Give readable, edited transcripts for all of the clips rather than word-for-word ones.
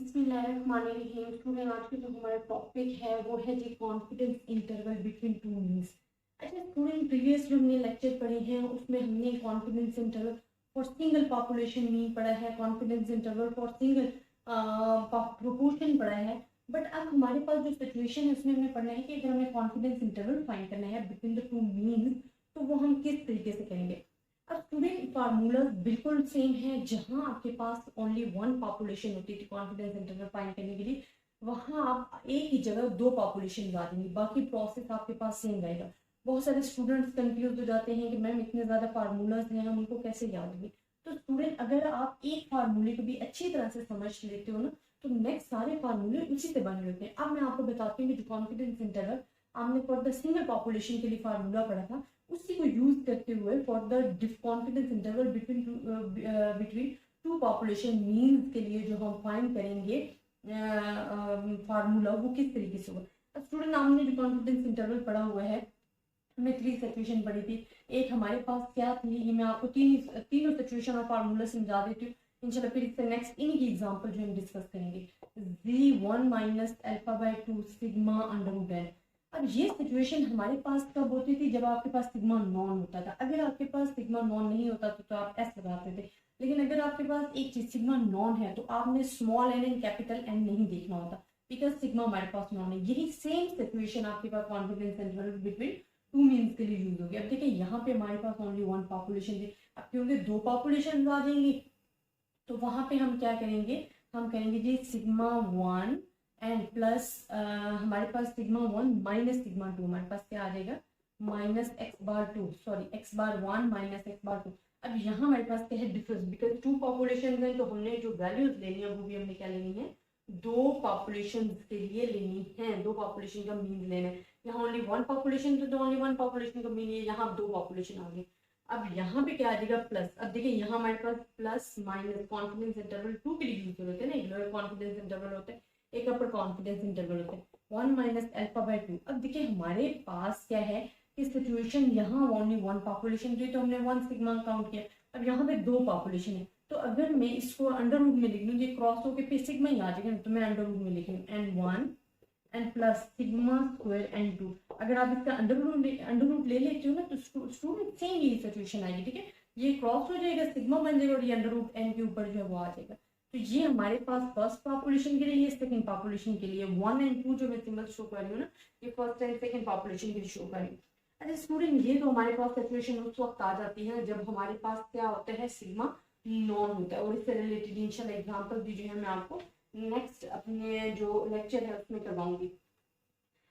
बिस्मिल्लाहिर्रहमानिर्रहीम। स्टूडेंट, आज के जो हमारा टॉपिक है वो है जी confidence interval between two means. अच्छा स्टूडेंट, प्रीवियस जो हमने लेक्चर पढ़े हैं उसमें हमने confidence interval for single population mean पढ़ा है, confidence interval for single proportion पढ़ा है। बट अब हमारे पास जो सिचुएशन है उसमें हमें पढ़ना है कि अगर हमें कॉन्फिडेंस इंटरवल फाइंड करना है बिटवीन द टू मीन्स तो वो हम किस तरीके से करेंगे। अब स्टूडेंट फार्मूला बिल्कुल सेम है। जहां आपके पास ओनली वन पॉपुलेशन होती थी कॉन्फिडेंस इंटरवल फाइंड करने के लिए, वहां आप एक ही जगह दो पॉपुलेशन लगा देंगे, बाकी प्रोसेस आपके पास सेम रहेगा। बहुत सारे स्टूडेंट्स कंफ्यूज हो जाते हैं कि मैम इतने ज़्यादा फार्मूलाज हैं हम उनको कैसे याद होंगे। तो स्टूडेंट, अगर आप एक फार्मूले को भी अच्छी तरह से समझ लेते हो ना तो नेक्स्ट सारे फार्मूले उसी से बने होते हैं। अब मैं आपको बताती हूँ कि जो कॉन्फिडेंस इंटरवल आपने फॉर द सिंगल पॉपुलेशन के लिए फार्मूला पढ़ा था उसी को यूज करते हुए for the confidence interval between to population means के लिए जो हम फाइंड करेंगे फार्मूला वो किस तरीके से होगा। अब स्टूडेंट, आपने जो कॉन्फिडेंस इंटरवल पढ़ा हुआ है हमने थ्री सिचुएशन पढ़ी थी। एक हमारे पास क्या थी, ये मैं आपको तीनों सिचुएशन और फार्मूला समझा देती हूँ इंशाल्लाह। फिर इससे नेक्स्ट इन्हीं की एग्जांपल जो हम डिस्कस करेंगे। Z1 minus alpha by 2 sigma under root n। अब ये सिचुएशन हमारे पास कब होती थी, जब आपके पास सिग्मा नॉन होता था। अगर आपके पास सिग्मा नॉन नहीं होता तो आप एस लगाते थे, लेकिन अगर आपके पास एक चीज सिग्मा नॉन है तो आपने small N and capital N नहीं देखना होता बिकॉज सिग्मा हमारे पास नॉन है। यही सेम सिचुएशन आपके पास confidence interval between two means के लिए यूज होगी। अब देखिए यहाँ पे हमारे पास ओनली वन पॉपुलेशन थी, अब क्योंकि दो पॉपुलेशन आ जाएंगी तो वहां पे हम क्या करेंगे, हम करेंगे जी सिग्मा वन एंड प्लस हमारे पास sigma one minus sigma two, हमारे पास क्या आ जाएगा minus x bar two, sorry x bar one minus x bar two. अब यहाँ हमारे पास क्या है डिफरेंस, बिकॉज टू पॉपुलेशन है तो हमने जो वैल्यूज लेनी है वो भी हमने क्या लेनी है दो पॉपुलेशन के लिए लेनी है, दो पॉपुलेशन का मीन लेना है। यहाँ ओनली वन पॉपुलेशन तो ओनली वन पॉपुलेशन का मीन है, यहाँ दो पॉपुलेशन आ गई। अब यहाँ पे क्या आ जाएगा प्लस। अब देखिए यहाँ हमारे पास plus minus confidence interval two के लिए यूज होते हैं ना, एक लोअर कॉन्फिडेंस इंटरवल होता है एक अपर कॉन्फिडेंस इंटरवल होता है। One minus alpha by to. अब देखिए हमारे पास क्या है कि सिचुएशन यहाँ ओनली वन पॉपुलेशन थी तो हमने वन सिग्मा काउंट किया। अब यहाँ पे दो पॉपुलेशन है तो अगर मैं इसको अंडर रूट में लिख लूँ, ये क्रॉस होकर पे सिग्मा ही आ जाएगा तो मैं अंडर रूट में लिख लूँ and one and plus sigma square and two. अगर आप इसका अंडर रूट ले लेते हो ना तो स्टूडेंट सेम यही सिचुएशन आएगी। ठीक है, ये क्रॉस हो जाएगा सिग्मा बन जाएगा और ये अंडर रूट एन के ऊपर जो है वो आ जाएगा। तो ये हमारे पास फर्स्ट पॉपुलेशन के लिए, ये सेकंड पॉपुलेशन के लिए वन एंड टू जो मैं सिंबल शो कर रही हूँ ना ये फर्स्ट एंड सेकंड पॉपुलेशन के लिए शो कर रही हूँ। अच्छा स्टूडेंट, ये तो हमारे पास सिचुएशन उस वक्त आ जाती है जब हमारे पास क्या होता है सिग्मा नॉन होता है, और इससे रिलेटेड इंशाल्लाह एग्जांपल भी जो है मैं आपको नेक्स्ट अपने जो लेक्चर है उसमें करवाऊंगी।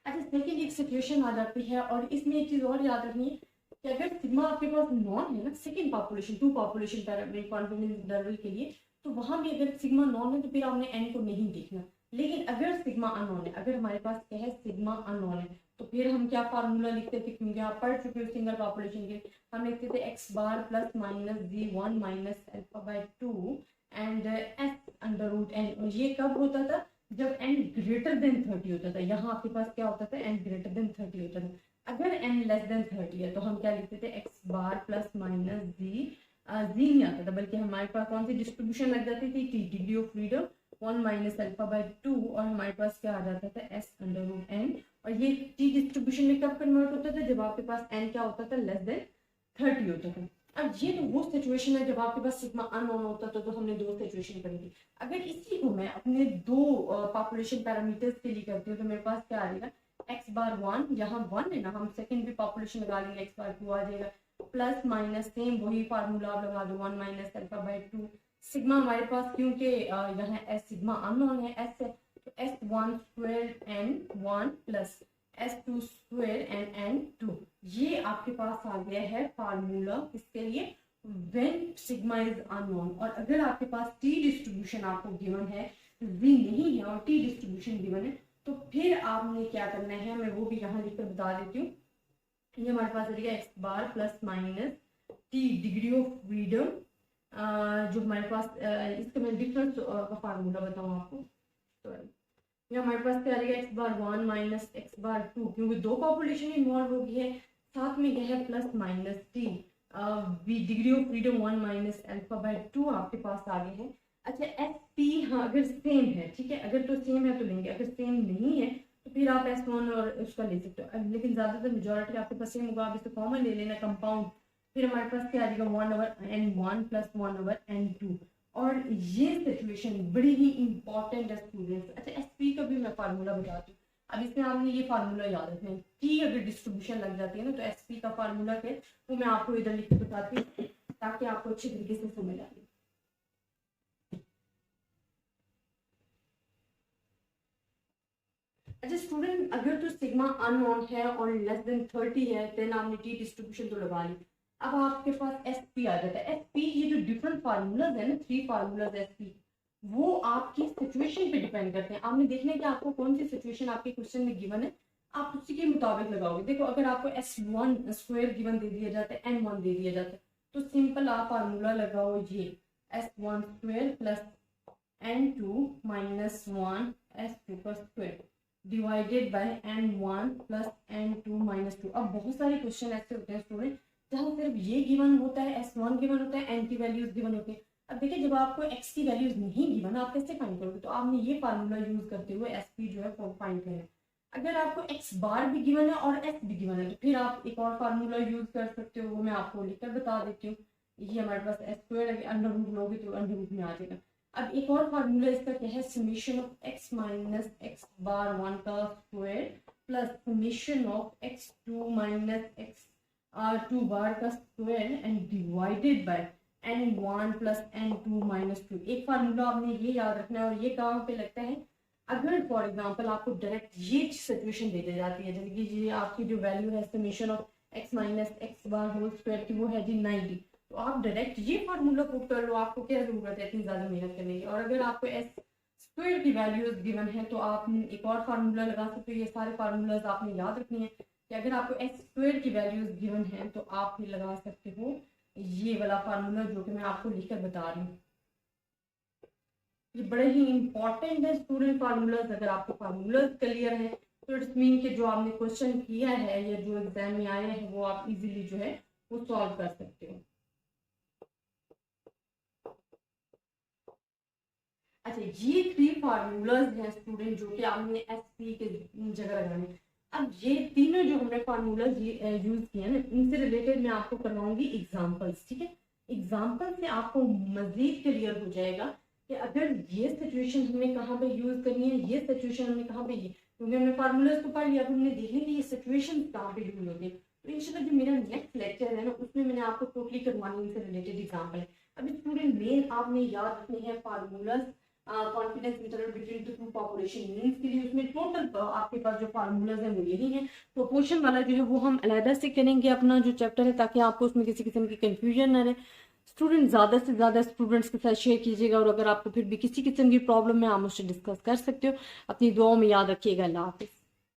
अच्छा सेकंड एक सिचुएशन आ जाती है और इसमें एक चीज और याद रखनी है कि अगर सिग्मा आपके पास नॉन है ना second population two population confidence interval के लिए, तो वहां भी अगर सिग्मा नॉन है तो फिर आपने एन को नहीं देखना। लेकिन अगर सिग्मा अननोन है, अगर हमारे पास क्या है सिग्मा अननोन है तो फिर हम क्या फार्मूला लिखते थे, क्योंकि आप पढ़ चुके हो सिंगल पॉपुलेशन के, हम लिखते थे X bar plus minus Z one minus alpha by two and S under root N. और ये कब होता था जब n ग्रेटर देन 30 होता था। यहाँ आपके पास क्या होता था n ग्रेटर देन 30 होता था। अगर n लेस देन 30 है तो हम क्या लिखते थे एक्स बार प्लस माइनस जी नहीं आता था बल्कि हमारे पास कौन सी डिस्ट्रीब्यूशन लग जाती थी T degree of freedom one minus alpha by to, और हमारे पास क्या आ जाता था एस अंडर रूट एन। और ये टी डिस्ट्रीब्यूशन में कब कन्वर्ट होता था जब आपके पास n क्या होता था लेस देन 30 होता था। अब ये तो वो सिचुएशन है जब आपके पास सिग्मा अननोन होता था तो हमने दो सिचुएशन पढ़ी थी। अगर इसी को मैं अपने दो पॉपुलेशन पैरामीटर्स के लिए करती हूँ तो मेरे पास क्या आ जाएगा एक्स बार वन, यहाँ वन है ना हम सेकंड भी पॉपुलेशन लगा लेंगे एक्स बार टू आ जाएगा प्लस माइनस सेम वही फार्मूला आप लगा दो one minus alpha by two. Sigma हमारे पास क्योंकि यहाँ एस सिग्मा अननोन है एस है तो S one square N one plus S two square and N two. ये आपके पास आ गया है फार्मूला किसके लिए व्हेन सिग्मा इज अननोन। और अगर आपके पास टी डिस्ट्रीब्यूशन आपको गिवन है वी नहीं है और टी डिस्ट्रीब्यूशन गिवन है तो फिर आपने क्या करना है मैं वो भी यहाँ लिखकर बता देती हूँ। ये हमारे पास रहेगा X bar plus minus T degree of freedom जो हमारे पास इसका मैं डिफरेंस का फार्मूला बताऊँ आपको। तो ये हमारे पास क्या रहेगा X bar one minus x bar two, क्योंकि दो पॉपुलेशन इन्वॉल्व हो गई है साथ में क्या है plus minus T degree of freedom one minus alpha by to आपके पास आ गए हैं। अच्छा एस पी, हाँ अगर सेम है ठीक है, अगर तो सेम है तो लेंगे, अगर सेम नहीं है तो फिर आप S1 और उसका ले सकते हो। लेकिन ज्यादातर मेजोरिटी आपके पास सेम होगा, आप इसे कॉमन ले लेना कंपाउंड। फिर हमारे पास क्या आ जाएगा 1/n1 + 1/n2। और ये सिचुएशन बड़ी ही इंपॉर्टेंट है स्टूडेंट्स। अच्छा एसपी का भी मैं फार्मूला बताती हूँ। अब इसमें आपने ये फार्मूला याद रखना है, टी अगर डिस्ट्रीब्यूशन लग जाती है ना तो एसपी का फार्मूला क्या है वो मैं आपको इधर लिख के बताती हूँ ताकि आपको अच्छे तरीके से समझ आ जाए। अच्छा स्टूडेंट, अगर तो सिग्मा अननोन है और लेस देन 30 है देन आपने टी डिस्ट्रीब्यूशन तो लगा ली। अब आपके पास एस पी आ जाता है। एस पी ये जो डिफरेंट फार्मूलाज है ना, 3 फार्मूलाज एस पी, वो आपकी सिचुएशन पे डिपेंड करते हैं। आपने देखना है कि आपको कौन सी सिचुएशन आपके क्वेश्चन में गिवन है, आप उसी के मुताबिक लगाओगे। देखो अगर आपको S1² गिवन दे दिया जाता है, N1 दे दिया जाता है, तो सिंपल आप फार्मूला लगाओ ये S1² + N2 - 1 S2 का square divided by N1 + N2 - 2। अब बहुत सारे क्वेश्चन ऐसे होते हैं स्टूडेंट जहाँ सिर्फ ये गिवन होता है, S1 गिवन होता है, N की वैल्यूज गिवन होती है। अब देखिए जब आपको X की वैल्यूज नहीं गिवन आप कैसे फाइंड करोगे, तो आपने ये फार्मूला यूज करते हुए SP जो है फाइंड करना है। अगर आपको X बार भी गिवन है और S भी गिवन है तो फिर आप एक और फार्मूला यूज कर सकते हो, वो मैं आपको लिखकर बता देती हूँ। ये हमारे पास S² है, अंडर रूट लोगे तो अंडर रूट में आ जाएगा। अब एक और फार्मूला इसका क्या है, summation of x minus x bar 1 का square plus summation of x2 minus x 2 bar का square and divided by n1 + n2 - 2। एक फार्मूला आपने ये याद रखना है और ये कहाँ पे लगता है, अगर फॉर एग्जांपल आपको डायरेक्ट ये सिचुएशन दे दी जाती है, जैसे कि ये आपकी जो वैल्यू है summation of x minus x bar whole square की वो है जी 90, तो आप डायरेक्ट ये फार्मूला पुट कर लो, आपको क्या जरूरत है इतनी ज्यादा मेहनत करने की। और अगर आपको S² की वैल्यूज गिवन है तो आप एक और फार्मूला लगा सकते हो। ये सारे फार्मूलाज आपने याद रखनी है कि अगर आपको S² की वैल्यूज गिवन है तो आप फिर लगा सकते हो ये वाला फार्मूला जो कि मैं आपको लिखकर बता रही हूँ। ये बड़े ही इंपॉर्टेंट है स्टूडेंट फार्मूलाज। अगर आपको फार्मूलाज क्लियर है तो इट्स मीन कि जो आपने क्वेश्चन किया है या जो एग्जाम में आया है वो आप इजीली जो है वो सॉल्व कर सकते हो। अच्छा ये 3 फार्मूलाज हैं स्टूडेंट जो कि आपने एसपी के जगह लगाने। अब ये तीनों जो हमने फार्मूलाज यूज किए हैं ना, इनसे रिलेटेड मैं आपको करवाऊंगी एग्जांपल्स, ठीक है। एग्जांपल से आपको मजीद क्लियर हो जाएगा कि अगर ये सिचुएशन हमने कहाँ पे यूज करनी है, ये सिचुएशन हमने कहाँ पे, क्योंकि हमने फार्मूलाज को पढ़ लिया, अब हमने देखने की ये सिचुएशन कहाँ पे यूज होती है। तो इंशाल्लाह जो मेरा नेक्स्ट लेक्चर है ना उसमें मैंने आपको टोटली करवानी इनसे रिलेटेड एग्जाम्पल। अभी स्टूडेंट मेन आपने याद रखने हैं formulas confidence interval between the two population means के लिए। उसमें टोटल आपके पास जो फार्मूलाज है वो यही है। प्रोपोर्शन वाला जो है वो हम अलहदा से करेंगे अपना जो चैप्टर है, ताकि आपको उसमें किसी किस्म की कंफ्यूजन ना रहे। स्टूडेंट ज़्यादा से ज़्यादा स्टूडेंट्स के साथ शेयर कीजिएगा और अगर आपको फिर भी किसी किस्म की प्रॉब्लम है आप मुझसे डिस्कस कर सकते हो। अपनी दुआओं में याद रखिएगा। अल्लाह हाफिज़।